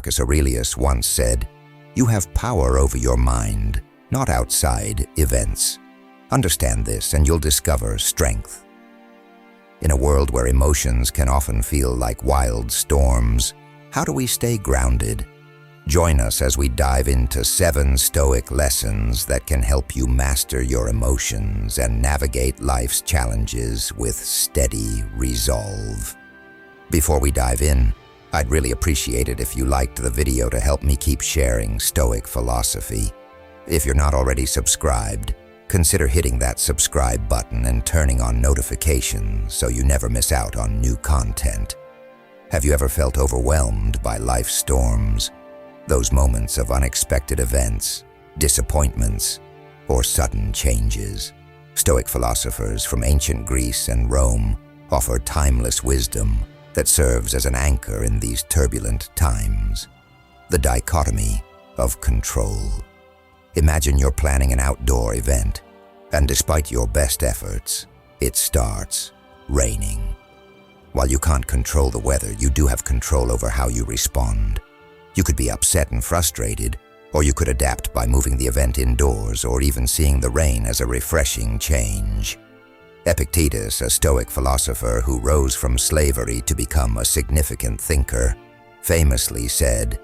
Marcus Aurelius once said, "You have power over your mind, not outside events." Understand this and you'll discover strength. In a world where emotions can often feel like wild storms, how do we stay grounded? Join us as we dive into 7 Stoic lessons that can help you master your emotions and navigate life's challenges with steady resolve. Before we dive in, I'd really appreciate it if you liked the video to help me keep sharing Stoic philosophy. If you're not already subscribed, consider hitting that subscribe button and turning on notifications so you never miss out on new content. Have you ever felt overwhelmed by life's storms? Those moments of unexpected events, disappointments, or sudden changes? Stoic philosophers from ancient Greece and Rome offer timeless wisdom that serves as an anchor in these turbulent times. The dichotomy of control. Imagine you're planning an outdoor event, and despite your best efforts, it starts raining. While you can't control the weather, you do have control over how you respond. You could be upset and frustrated, or you could adapt by moving the event indoors or even seeing the rain as a refreshing change. Epictetus, a Stoic philosopher who rose from slavery to become a significant thinker, famously said,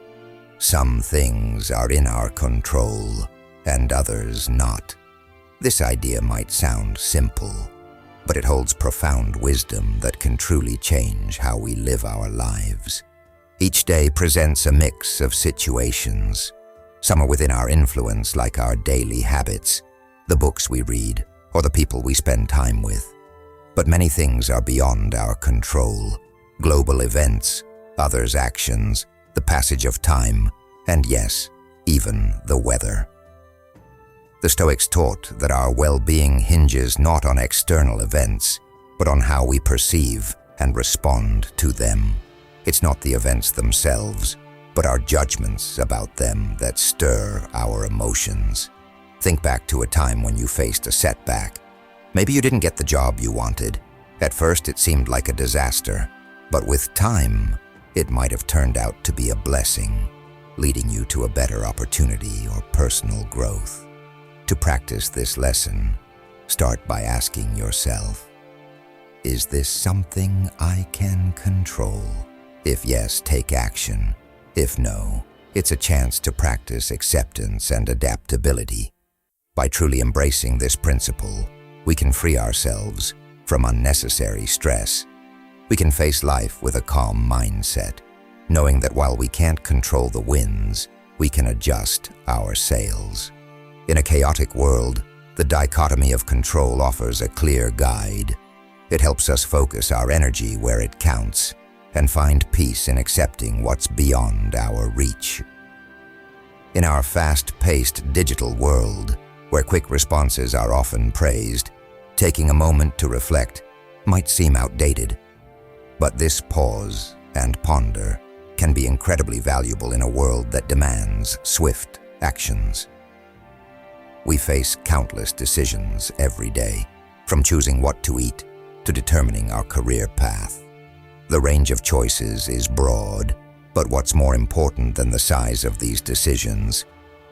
"Some things are in our control, and others not." This idea might sound simple, but it holds profound wisdom that can truly change how we live our lives. Each day presents a mix of situations. Some are within our influence, like our daily habits, the books we read, or the people we spend time with. But many things are beyond our control. Global events, others' actions, the passage of time, and yes, even the weather. The Stoics taught that our well-being hinges not on external events, but on how we perceive and respond to them. It's not the events themselves, but our judgments about them that stir our emotions. Think back to a time when you faced a setback. Maybe you didn't get the job you wanted. At first it seemed like a disaster, but with time, it might have turned out to be a blessing, leading you to a better opportunity or personal growth. To practice this lesson, start by asking yourself, is this something I can control? If yes, take action. If no, it's a chance to practice acceptance and adaptability. By truly embracing this principle, we can free ourselves from unnecessary stress. We can face life with a calm mindset, knowing that while we can't control the winds, we can adjust our sails. In a chaotic world, the dichotomy of control offers a clear guide. It helps us focus our energy where it counts and find peace in accepting what's beyond our reach. In our fast-paced digital world, where quick responses are often praised, taking a moment to reflect might seem outdated. But this pause and ponder can be incredibly valuable in a world that demands swift actions. We face countless decisions every day, from choosing what to eat to determining our career path. The range of choices is broad, but what's more important than the size of these decisions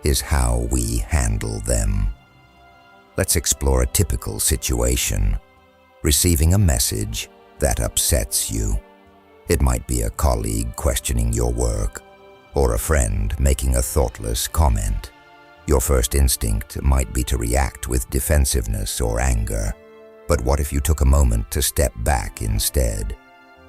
is how we handle them. Let's explore a typical situation. Receiving a message that upsets you. It might be a colleague questioning your work, or a friend making a thoughtless comment. Your first instinct might be to react with defensiveness or anger. But what if you took a moment to step back instead?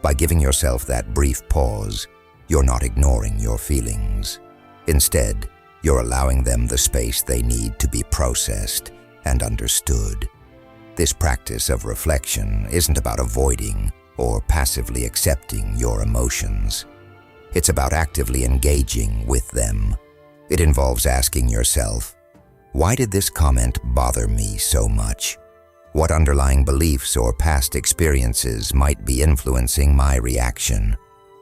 By giving yourself that brief pause, you're not ignoring your feelings. Instead, you're allowing them the space they need to be processed and understood. This practice of reflection isn't about avoiding or passively accepting your emotions. It's about actively engaging with them. It involves asking yourself, why did this comment bother me so much? What underlying beliefs or past experiences might be influencing my reaction?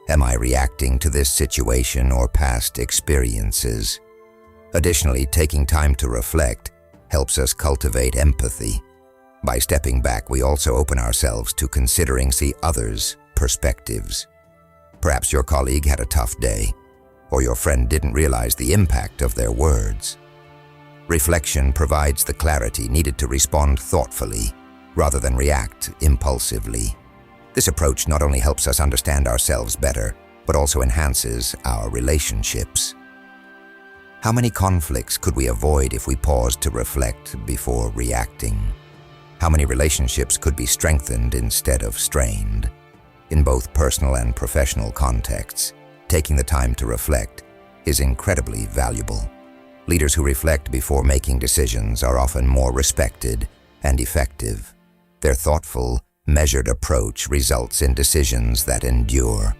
Am I reacting to this situation or past experiences? Additionally, taking time to reflect helps us cultivate empathy. By stepping back, we also open ourselves to considering others' perspectives. Perhaps your colleague had a tough day, or your friend didn't realize the impact of their words. Reflection provides the clarity needed to respond thoughtfully rather than react impulsively. This approach not only helps us understand ourselves better, but also enhances our relationships. How many conflicts could we avoid if we paused to reflect before reacting? How many relationships could be strengthened instead of strained? In both personal and professional contexts, taking the time to reflect is incredibly valuable. Leaders who reflect before making decisions are often more respected and effective. Their thoughtful, measured approach results in decisions that endure.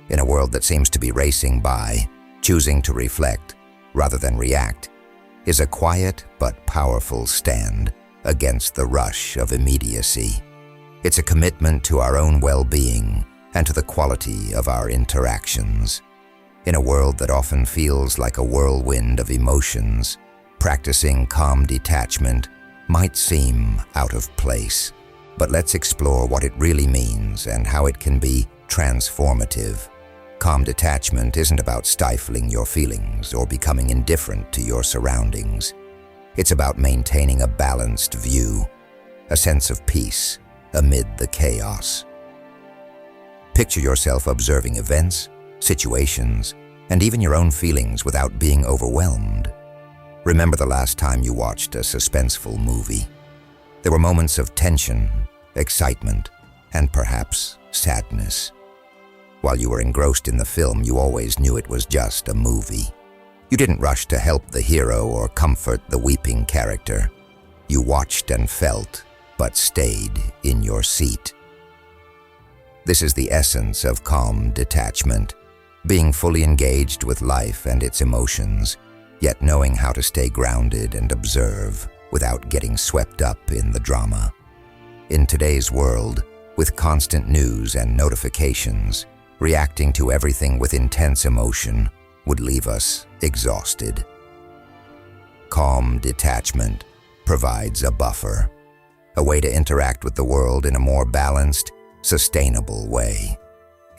In a world that seems to be racing by, choosing to reflect rather than react is a quiet but powerful stand against the rush of immediacy. It's a commitment to our own well-being and to the quality of our interactions. In a world that often feels like a whirlwind of emotions, practicing calm detachment might seem out of place. But let's explore what it really means and how it can be transformative. Calm detachment isn't about stifling your feelings or becoming indifferent to your surroundings. It's about maintaining a balanced view, a sense of peace amid the chaos. Picture yourself observing events, situations, and even your own feelings without being overwhelmed. Remember the last time you watched a suspenseful movie. There were moments of tension, excitement, and perhaps sadness. While you were engrossed in the film, you always knew it was just a movie. You didn't rush to help the hero or comfort the weeping character. You watched and felt, but stayed in your seat. This is the essence of calm detachment, being fully engaged with life and its emotions, yet knowing how to stay grounded and observe without getting swept up in the drama. In today's world, with constant news and notifications, reacting to everything with intense emotion would leave us exhausted. Calm detachment provides a buffer, a way to interact with the world in a more balanced, sustainable way.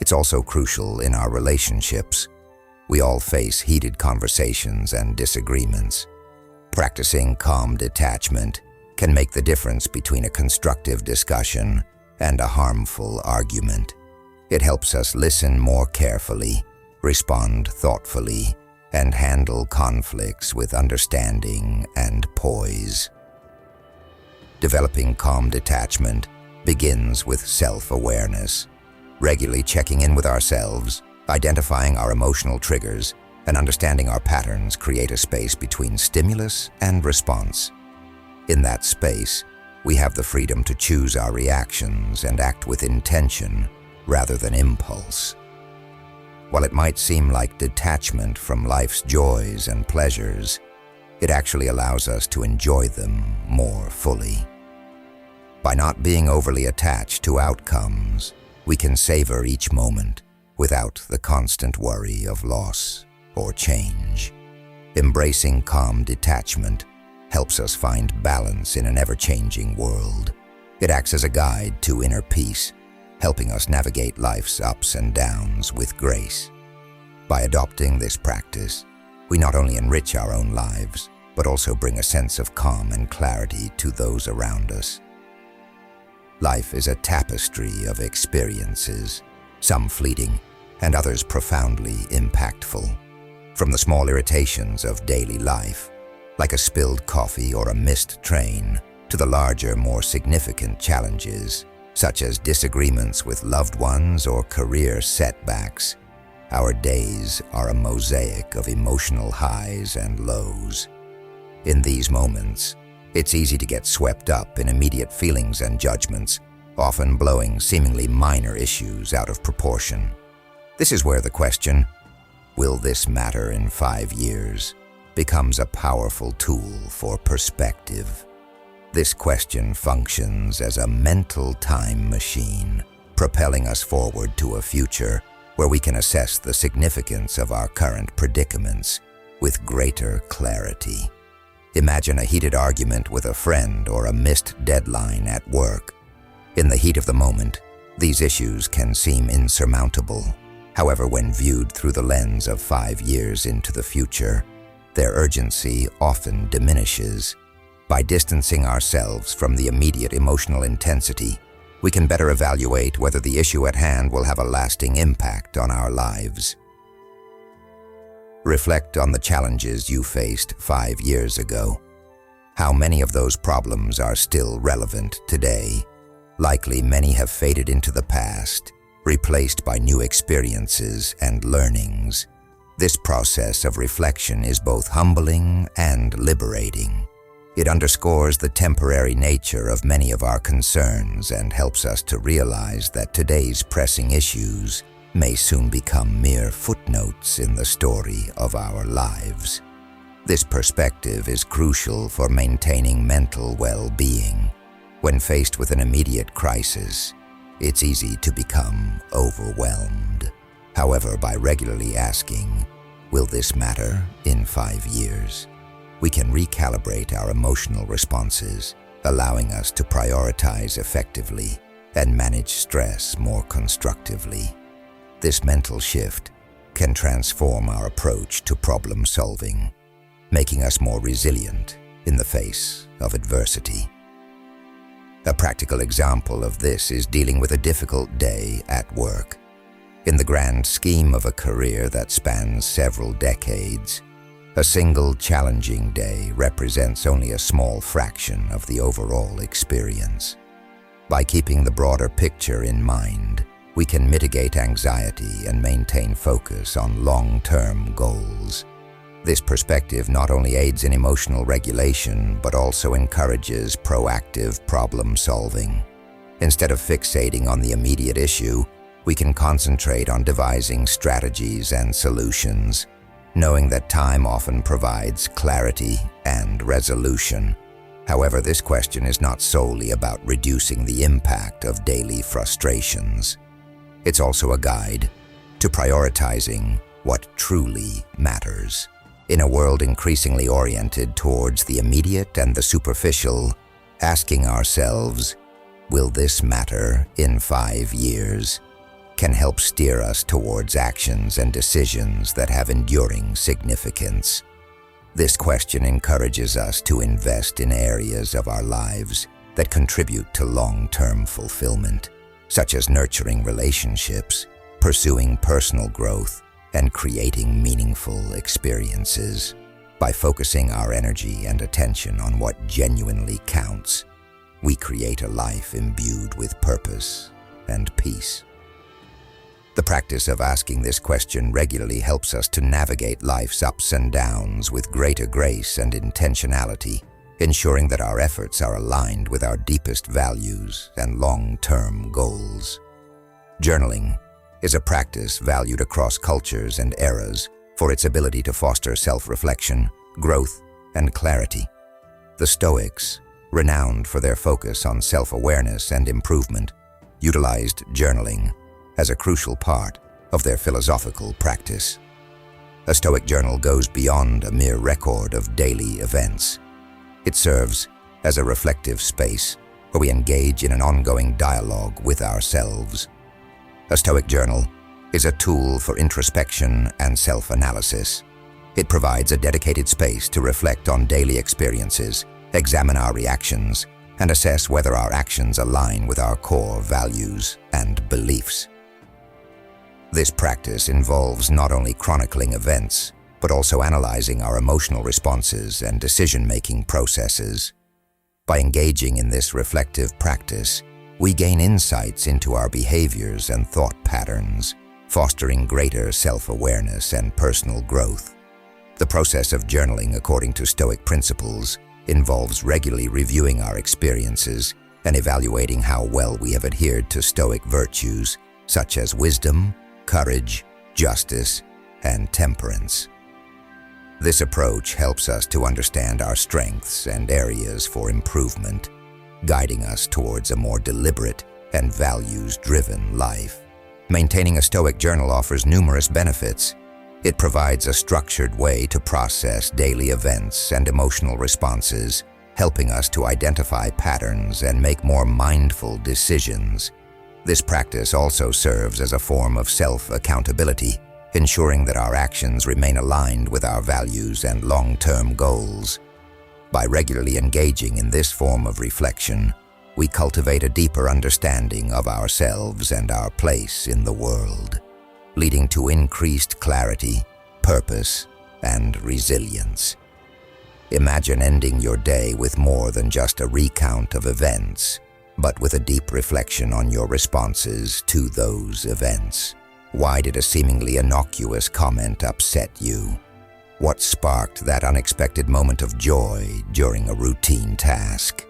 It's also crucial in our relationships. We all face heated conversations and disagreements. Practicing calm detachment can make the difference between a constructive discussion and a harmful argument. It helps us listen more carefully, respond thoughtfully, and handle conflicts with understanding and poise. Developing calm detachment begins with self-awareness, regularly checking in with ourselves, identifying our emotional triggers, and understanding our patterns create a space between stimulus and response. In that space, we have the freedom to choose our reactions and act with intention rather than impulse. While it might seem like detachment from life's joys and pleasures, it actually allows us to enjoy them more fully. By not being overly attached to outcomes, we can savor each moment without the constant worry of loss or change. Embracing calm detachment helps us find balance in an ever-changing world. It acts as a guide to inner peace, helping us navigate life's ups and downs with grace. By adopting this practice, we not only enrich our own lives, but also bring a sense of calm and clarity to those around us. Life is a tapestry of experiences, some fleeting and others profoundly impactful. From the small irritations of daily life, like a spilled coffee or a missed train, to the larger, more significant challenges, such as disagreements with loved ones or career setbacks, our days are a mosaic of emotional highs and lows. In these moments, it's easy to get swept up in immediate feelings and judgments, often blowing seemingly minor issues out of proportion. This is where the question, "Will this matter in 5 years?" becomes a powerful tool for perspective. This question functions as a mental time machine, propelling us forward to a future where we can assess the significance of our current predicaments with greater clarity. Imagine a heated argument with a friend or a missed deadline at work. In the heat of the moment, these issues can seem insurmountable. However, when viewed through the lens of 5 years into the future, their urgency often diminishes. By distancing ourselves from the immediate emotional intensity, we can better evaluate whether the issue at hand will have a lasting impact on our lives. Reflect on the challenges you faced 5 years ago. How many of those problems are still relevant today? Likely many have faded into the past, replaced by new experiences and learnings. This process of reflection is both humbling and liberating. It underscores the temporary nature of many of our concerns and helps us to realize that today's pressing issues may soon become mere footnotes in the story of our lives. This perspective is crucial for maintaining mental well-being. When faced with an immediate crisis, it's easy to become overwhelmed. However, by regularly asking, "Will this matter in 5 years?" we can recalibrate our emotional responses, allowing us to prioritize effectively and manage stress more constructively. This mental shift can transform our approach to problem solving, making us more resilient in the face of adversity. A practical example of this is dealing with a difficult day at work. In the grand scheme of a career that spans several decades, a single challenging day represents only a small fraction of the overall experience. By keeping the broader picture in mind, we can mitigate anxiety and maintain focus on long-term goals. This perspective not only aids in emotional regulation, but also encourages proactive problem solving. Instead of fixating on the immediate issue, we can concentrate on devising strategies and solutions, knowing that time often provides clarity and resolution. However, this question is not solely about reducing the impact of daily frustrations. It's also a guide to prioritizing what truly matters. In a world increasingly oriented towards the immediate and the superficial, asking ourselves, "Will this matter in 5 years?" can help steer us towards actions and decisions that have enduring significance. This question encourages us to invest in areas of our lives that contribute to long-term fulfillment, such as nurturing relationships, pursuing personal growth, and creating meaningful experiences. By focusing our energy and attention on what genuinely counts, we create a life imbued with purpose and peace. The practice of asking this question regularly helps us to navigate life's ups and downs with greater grace and intentionality, ensuring that our efforts are aligned with our deepest values and long-term goals. Journaling is a practice valued across cultures and eras for its ability to foster self-reflection, growth, and clarity. The Stoics, renowned for their focus on self-awareness and improvement, utilized journaling as a crucial part of their philosophical practice. A Stoic journal goes beyond a mere record of daily events. It serves as a reflective space where we engage in an ongoing dialogue with ourselves. A Stoic journal is a tool for introspection and self-analysis. It provides a dedicated space to reflect on daily experiences, examine our reactions, and assess whether our actions align with our core values and beliefs. This practice involves not only chronicling events, but also analyzing our emotional responses and decision-making processes. By engaging in this reflective practice, we gain insights into our behaviors and thought patterns, fostering greater self-awareness and personal growth. The process of journaling, according to Stoic principles, involves regularly reviewing our experiences and evaluating how well we have adhered to Stoic virtues, such as wisdom, courage, justice, and temperance. This approach helps us to understand our strengths and areas for improvement, guiding us towards a more deliberate and values-driven life. Maintaining a Stoic journal offers numerous benefits. It provides a structured way to process daily events and emotional responses, helping us to identify patterns and make more mindful decisions. This practice also serves as a form of self-accountability, ensuring that our actions remain aligned with our values and long-term goals. By regularly engaging in this form of reflection, we cultivate a deeper understanding of ourselves and our place in the world, leading to increased clarity, purpose, and resilience. Imagine ending your day with more than just a recount of events, but with a deep reflection on your responses to those events. Why did a seemingly innocuous comment upset you? What sparked that unexpected moment of joy during a routine task?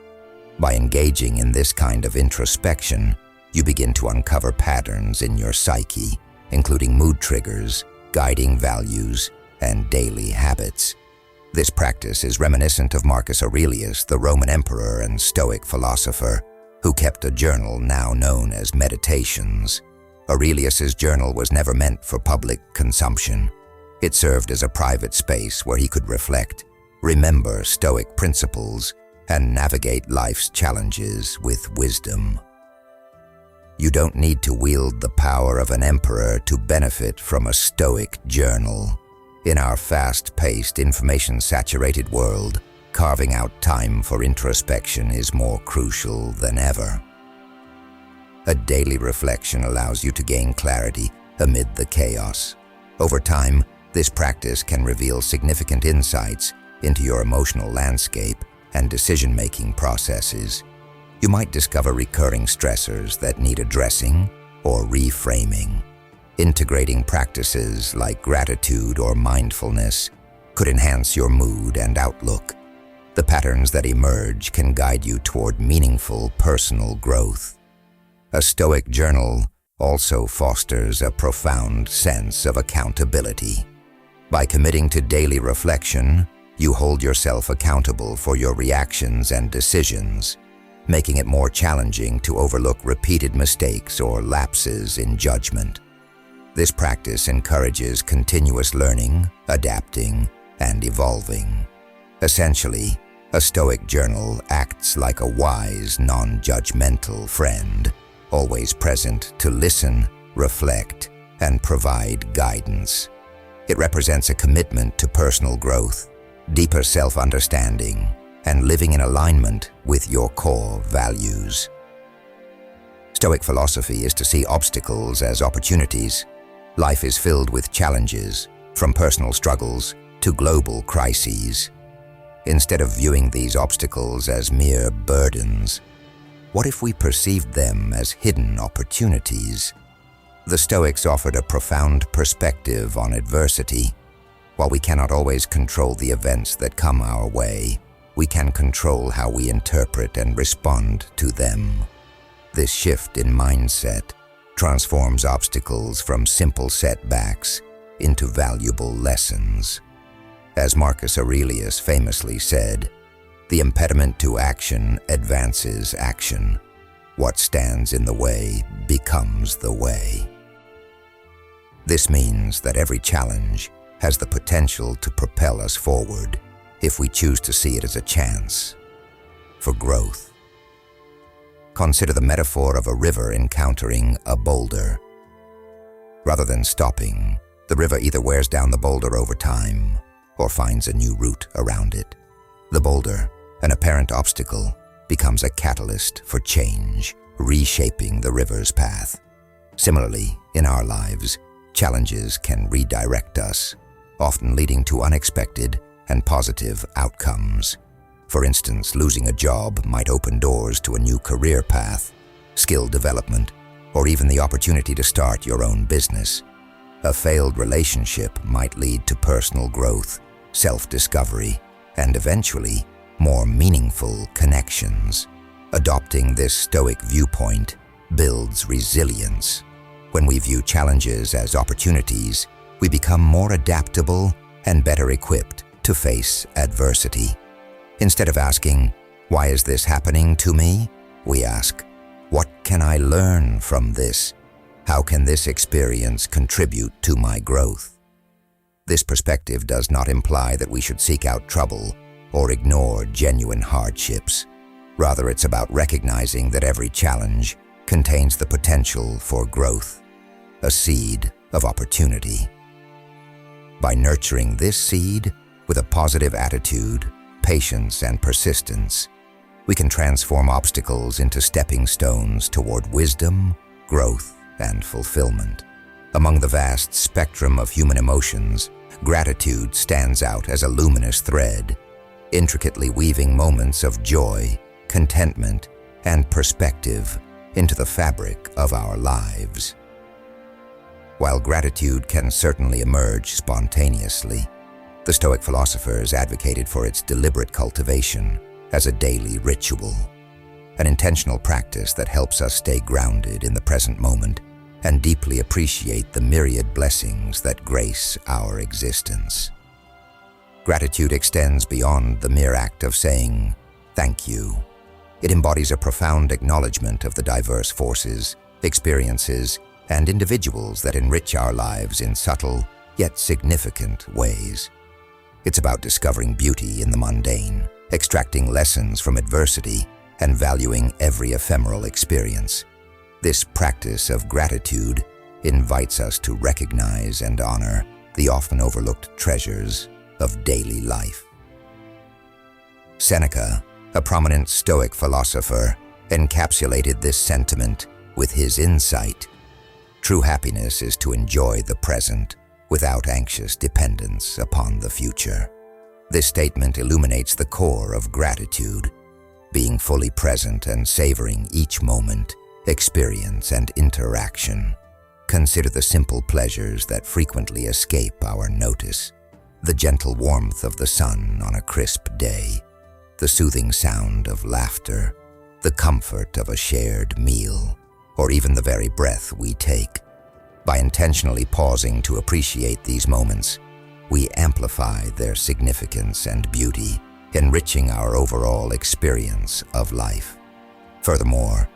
By engaging in this kind of introspection, you begin to uncover patterns in your psyche, including mood triggers, guiding values, and daily habits. This practice is reminiscent of Marcus Aurelius, the Roman emperor and Stoic philosopher, who kept a journal now known as Meditations. Aurelius's journal was never meant for public consumption. It served as a private space where he could reflect, remember Stoic principles, and navigate life's challenges with wisdom. You don't need to wield the power of an emperor to benefit from a Stoic journal. In our fast-paced, information-saturated world, carving out time for introspection is more crucial than ever. A daily reflection allows you to gain clarity amid the chaos. Over time, this practice can reveal significant insights into your emotional landscape and decision-making processes. You might discover recurring stressors that need addressing or reframing. Integrating practices like gratitude or mindfulness could enhance your mood and outlook. The patterns that emerge can guide you toward meaningful personal growth. A Stoic journal also fosters a profound sense of accountability. By committing to daily reflection, you hold yourself accountable for your reactions and decisions, making it more challenging to overlook repeated mistakes or lapses in judgment. This practice encourages continuous learning, adapting, and evolving. Essentially, a Stoic journal acts like a wise, non-judgmental friend, always present to listen, reflect, and provide guidance. It represents a commitment to personal growth, deeper self-understanding, and living in alignment with your core values. Stoic philosophy is to see obstacles as opportunities. Life is filled with challenges, from personal struggles to global crises. Instead of viewing these obstacles as mere burdens, what if we perceived them as hidden opportunities? The Stoics offered a profound perspective on adversity. While we cannot always control the events that come our way, we can control how we interpret and respond to them. This shift in mindset transforms obstacles from simple setbacks into valuable lessons. As Marcus Aurelius famously said, "The impediment to action advances action. What stands in the way becomes the way." This means that every challenge has the potential to propel us forward if we choose to see it as a chance for growth. Consider the metaphor of a river encountering a boulder. Rather than stopping, the river either wears down the boulder over time or finds a new route around it. The boulder, an apparent obstacle, becomes a catalyst for change, reshaping the river's path. Similarly, in our lives, challenges can redirect us, often leading to unexpected and positive outcomes. For instance, losing a job might open doors to a new career path, skill development, or even the opportunity to start your own business. A failed relationship might lead to personal growth, self-discovery, and eventually, more meaningful connections. Adopting this Stoic viewpoint builds resilience. When we view challenges as opportunities, we become more adaptable and better equipped to face adversity. Instead of asking, "Why is this happening to me?" we ask, "What can I learn from this? How can this experience contribute to my growth?" This perspective does not imply that we should seek out trouble or ignore genuine hardships. Rather, it's about recognizing that every challenge contains the potential for growth, a seed of opportunity. By nurturing this seed with a positive attitude, patience, and persistence, we can transform obstacles into stepping stones toward wisdom, growth, and fulfillment. Among the vast spectrum of human emotions, gratitude stands out as a luminous thread, intricately weaving moments of joy, contentment, and perspective into the fabric of our lives. While gratitude can certainly emerge spontaneously, the Stoic philosophers advocated for its deliberate cultivation as a daily ritual, an intentional practice that helps us stay grounded in the present moment and deeply appreciate the myriad blessings that grace our existence. Gratitude extends beyond the mere act of saying, "Thank you." It embodies a profound acknowledgement of the diverse forces, experiences, and individuals that enrich our lives in subtle, yet significant ways. It's about discovering beauty in the mundane, extracting lessons from adversity, and valuing every ephemeral experience. This practice of gratitude invites us to recognize and honor the often overlooked treasures of daily life. Seneca, a prominent Stoic philosopher, encapsulated this sentiment with his insight: "True happiness is to enjoy the present without anxious dependence upon the future." This statement illuminates the core of gratitude, being fully present and savoring each moment, experience, and interaction. Consider the simple pleasures that frequently escape our notice: the gentle warmth of the sun on a crisp day, the soothing sound of laughter, the comfort of a shared meal, or even the very breath we take. By intentionally pausing to appreciate these moments, we amplify their significance and beauty, enriching our overall experience of life. Furthermore,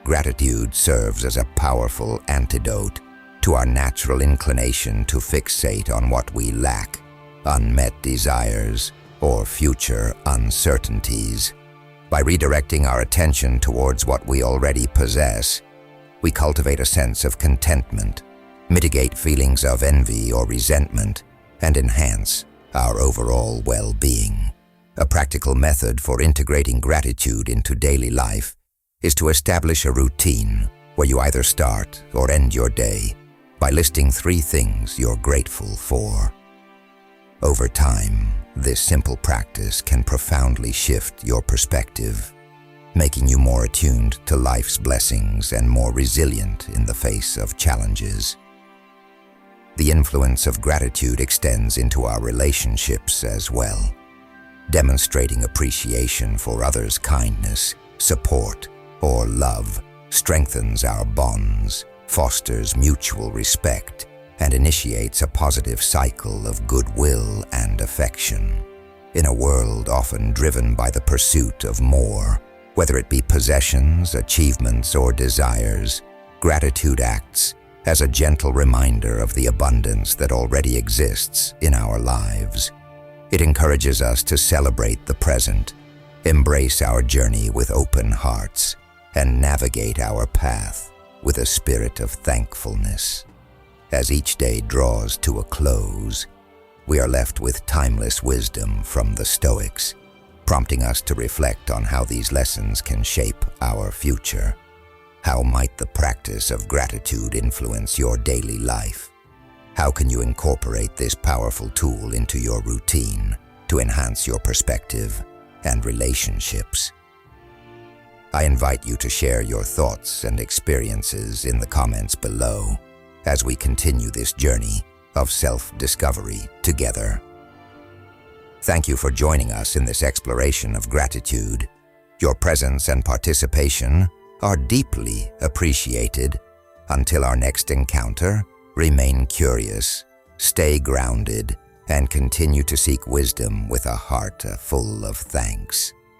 gratitude serves as a powerful antidote to our natural inclination to fixate on what we lack, unmet desires, or future uncertainties. By redirecting our attention towards what we already possess, we cultivate a sense of contentment, mitigate feelings of envy or resentment, and enhance our overall well-being. A practical method for integrating gratitude into daily life is to establish a routine where you either start or end your day by listing 3 things you're grateful for. Over time, this simple practice can profoundly shift your perspective, making you more attuned to life's blessings and more resilient in the face of challenges. The influence of gratitude extends into our relationships as well. Demonstrating appreciation for others' kindness, support, or love strengthens our bonds, fosters mutual respect, and initiates a positive cycle of goodwill and affection. In a world often driven by the pursuit of more, whether it be possessions, achievements, or desires, gratitude acts as a gentle reminder of the abundance that already exists in our lives. It encourages us to celebrate the present, embrace our journey with open hearts, and navigate our path with a spirit of thankfulness. As each day draws to a close, we are left with timeless wisdom from the Stoics, prompting us to reflect on how these lessons can shape our future. How might the practice of gratitude influence your daily life? How can you incorporate this powerful tool into your routine to enhance your perspective and relationships? I invite you to share your thoughts and experiences in the comments below as we continue this journey of self-discovery together. Thank you for joining us in this exploration of gratitude. Your presence and participation are deeply appreciated. Until our next encounter, remain curious, stay grounded, and continue to seek wisdom with a heart full of thanks.